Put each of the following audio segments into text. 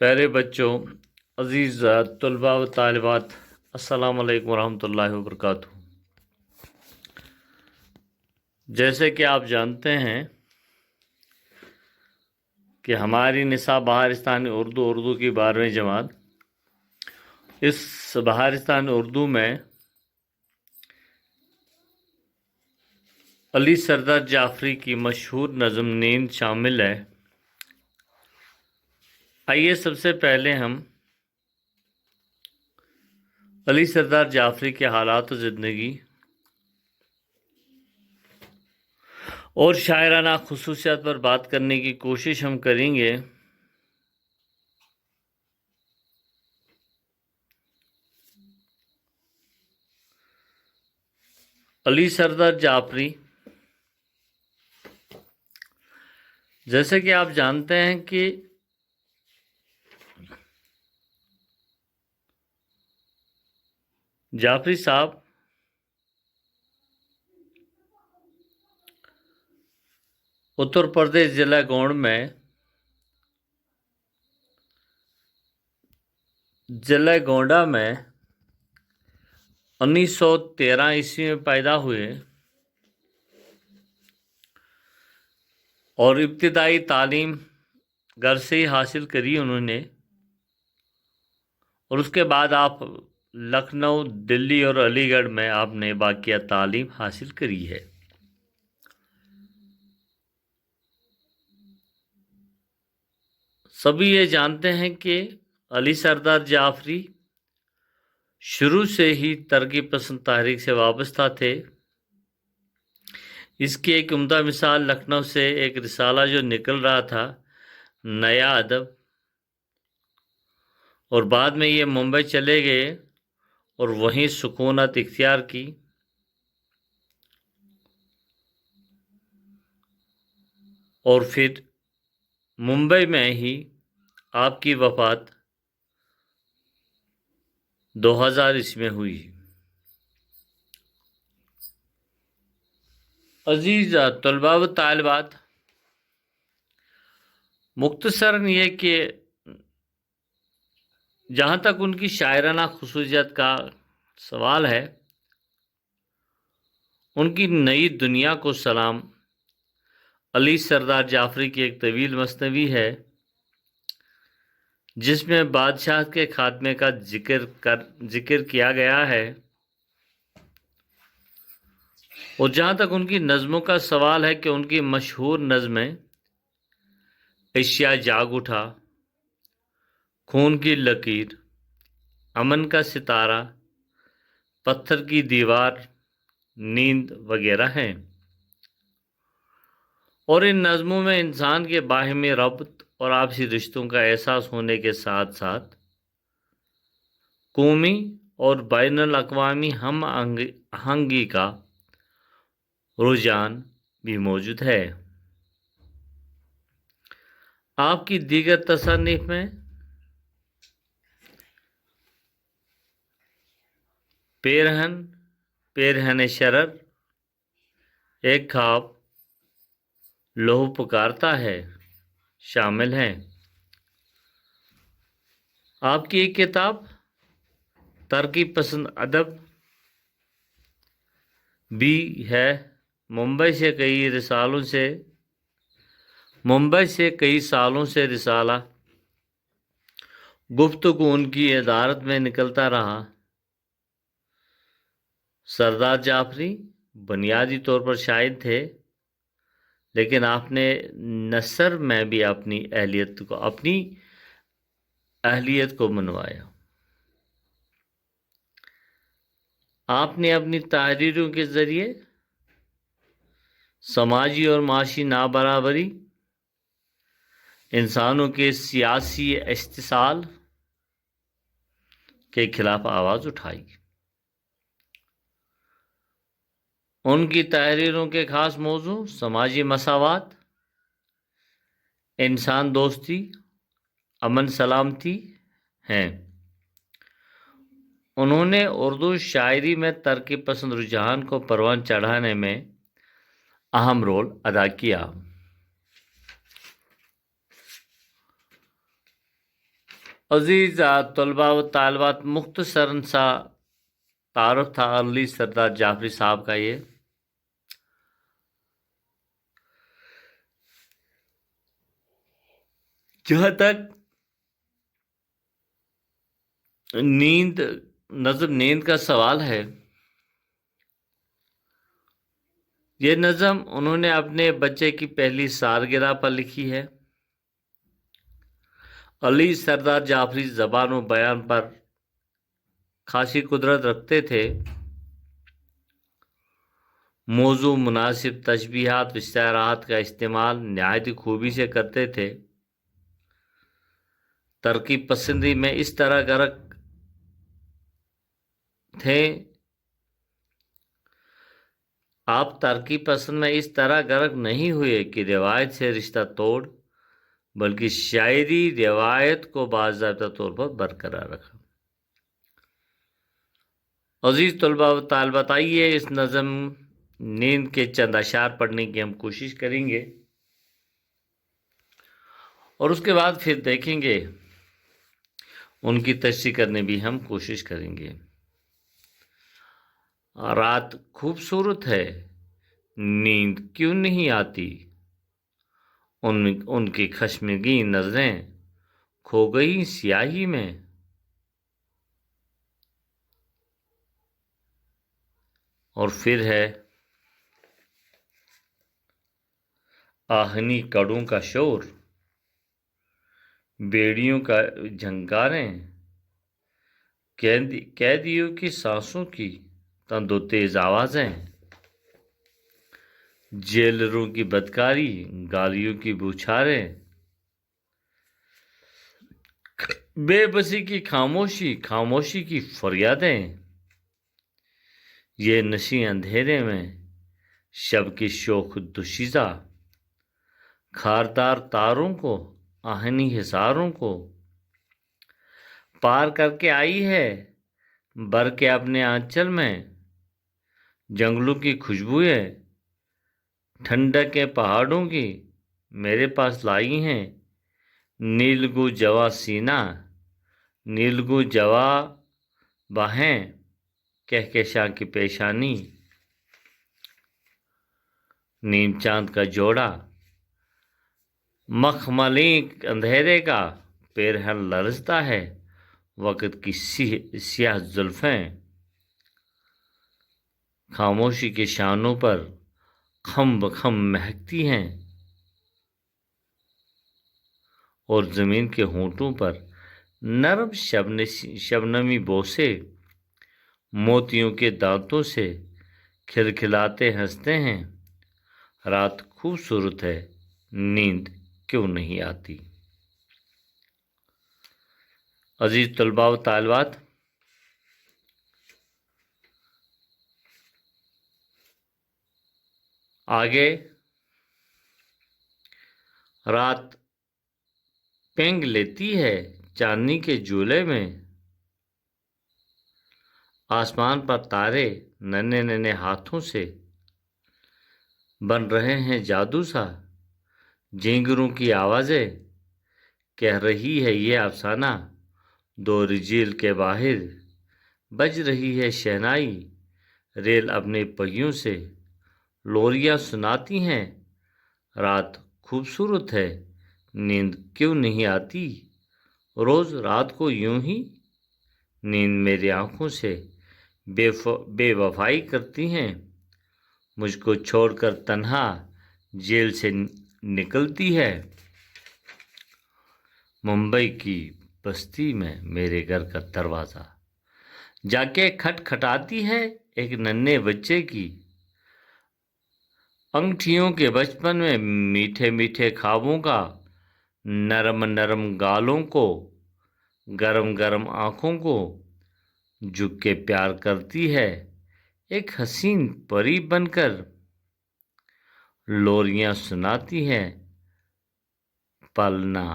پیارے بچوں، عزیز طلباء و طالبات، السلام علیکم ورحمۃ اللہ وبرکاتہ۔ جیسے کہ آپ جانتے ہیں کہ ہماری نصاب بہارستانی اردو کی 12ویں جماعت، اس بہارستانی اردو میں علی سردار جعفری کی مشہور نظم نیند شامل ہے۔ آئیے سب سے پہلے ہم علی سردار جعفری کے حالات و زندگی اور شاعرانہ خصوصیات پر بات کرنے کی کوشش ہم کریں گے۔ علی سردار جعفری، جیسے کہ آپ جانتے ہیں کہ جعفری صاحب اتر پردیش ضلع گونڈ میں ضلع گونڈا میں 1913 عیسوی میں پیدا ہوئے اور ابتدائی تعلیم گھر سے ہی حاصل کری انہوں نے، اور اس کے بعد آپ لکھنؤ، دلی اور علی گڑھ میں آپ نے باقیہ تعلیم حاصل کری ہے۔ سبھی یہ جانتے ہیں کہ علی سردار جعفری شروع سے ہی ترقی پسند تحریک سے وابستہ تھے۔ اس کی ایک عمدہ مثال لکھنؤ سے ایک رسالہ جو نکل رہا تھا، نیا ادب، اور بعد میں یہ ممبئی چلے گئے اور وہیں سکونت اختیار کی۔ اور پھر ممبئی میں ہی آپ کی وفات 2000 عیسوی میں ہوئی۔ عزیز طلباء و طالبات، مختصراً یہ کہ جہاں تک ان کی شاعرانہ خصوصیت کا سوال ہے، ان کی نئی دنیا کو سلام علی سردار جعفری کی ایک طویل مثنوی ہے جس میں بادشاہ کے خاتمے کا ذکر کیا گیا ہے۔ اور جہاں تک ان کی نظموں کا سوال ہے کہ ان کی مشہور نظمیں عشاء جاگ اٹھا، خون کی لکیر، امن کا ستارہ، پتھر کی دیوار، نیند وغیرہ ہیں۔ اور ان نظموں میں انسان کے باہمی ربط اور آپسی رشتوں کا احساس ہونے کے ساتھ ساتھ قومی اور بین الاقوامی ہم آہنگی کا رجحان بھی موجود ہے۔ آپ کی دیگر تصانیف میں پیرہن شرر، ایک خواب، لوح پکارتا ہے شامل ہیں۔ آپ کی ایک کتاب ترقی پسند ادب بھی ہے۔ ممبئی سے کئی سالوں سے رسالہ گفتگو ان کی ادارت میں نکلتا رہا۔ سردار جعفری بنیادی طور پر شاعر تھے، لیکن آپ نے نثر میں بھی اپنی اہلیت کو منوایا۔ آپ نے اپنی تحریروں کے ذریعے سماجی اور معاشی نابرابری، انسانوں کے سیاسی استحصال کے خلاف آواز اٹھائی۔ ان کی تحریروں کے خاص موضوع سماجی مساوات، انسان دوستی، امن سلامتی ہیں۔ انہوں نے اردو شاعری میں ترقی پسند رجحان کو پروان چڑھانے میں اہم رول ادا کیا۔ عزیز طلباء و طالبات، مختصراً سا تعارف تھا علی سردار جعفری صاحب کا. یہ جہاں تک نظم نیند کا سوال ہے، یہ نظم انہوں نے اپنے بچے کی پہلی سالگرہ پر لکھی ہے. علی سردار جعفری زبان و بیان پر خاصی قدرت رکھتے تھے. موضوع مناسب تشبیہات و اشتہارات کا استعمال نہایت خوبی سے کرتے تھے. ترکیب پسندی میں اس طرح غرق تھے آپ ترکیب پسند میں اس طرح غرق نہیں ہوئے کہ روایت سے رشتہ توڑ، بلکہ شاعری روایت کو باضابطہ طور پر برقرار رکھا. عزیز طلباء و طالبات، آئیے اس نظم نیند کے چند اشعار پڑھنے کی ہم کوشش کریں گے اور اس کے بعد پھر دیکھیں گے، ان کی تشریح کرنے بھی ہم کوشش کریں گے. رات خوبصورت ہے، نیند کیوں نہیں آتی؟ ان کی خشمگین نظریں کھو گئی سیاہی میں. اور پھر ہے آہنی کڑوں کا شور، بیڑیوں کا جھنکاریں، قیدیوں کی سانسوں کی تند و تیز آوازیں، جیلروں کی بدکاری، گالیوں کی بوچھاریں، بے بسی کی خاموشی کی فریادیں، یہ نشیں اندھیرے میں شب کی شوخ دوشیزہ، خاردار تاروں کو، آہنی حصاروں کو پار کر کے آئی ہے بھر کے اپنے آنچل میں. جنگلوں کی خوشبوئیں ٹھنڈک پہاڑوں کی میرے پاس لائی ہیں. نیلگو جوا سینہ، نیلگو جوا باہیں، کہکشاں کی پیشانی، نیم چاند کا جوڑا، مخملیں اندھیرے کا پیرہن لرزتا ہے. وقت کی سیاہ زلفیں خاموشی کے شانوں پر خم بخم مہکتی ہیں اور زمین کے ہونٹوں پر نرم شبنمی بوسے موتیوں کے دانتوں سے کھلکھلاتے ہنستے ہیں. رات خوبصورت ہے، نیند کیوں نہیں آتی؟ عزیز طلباء و طالبات، آگے رات پینگ لیتی ہے چاندنی کے جولے میں، آسمان پر تارے ننھے ننھے ہاتھوں سے بن رہے ہیں جادو سا. جھینگروں کی آوازیں کہہ رہی ہے یہ افسانہ، دور جھیل کے باہر بج رہی ہے شہنائی. ریل اپنے پہیوں سے لوریاں سناتی ہیں. رات خوبصورت ہے، نیند کیوں نہیں آتی؟ روز رات کو یوں ہی نیند میری آنکھوں سے بے وفائی کرتی ہیں. مجھ کو چھوڑ کر تنہا جیل سے نکلتی ہے. ممبئی کی بستی میں میرے گھر کا دروازہ جا کے کھٹکھٹاتی ہے ایک ننھے بچے کی. انگٹھیوں کے بچپن میں میٹھے میٹھے خوابوں کا، نرم نرم گالوں کو، گرم گرم آنکھوں کو جھک کے پیار کرتی ہے ایک حسین پری بن کر. لوریاں سناتی ہے، پلنا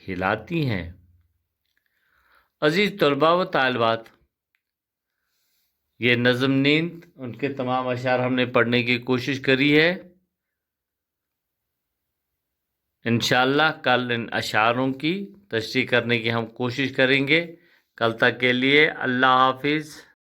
ہلاتی ہیں. عزیز طلباء و طالبات، یہ نظم نیند ان کے تمام اشعار ہم نے پڑھنے کی کوشش کری ہے. انشاءاللہ کل ان اشعاروں کی تشریح کرنے کی ہم کوشش کریں گے. کل تک کے لیے اللہ حافظ.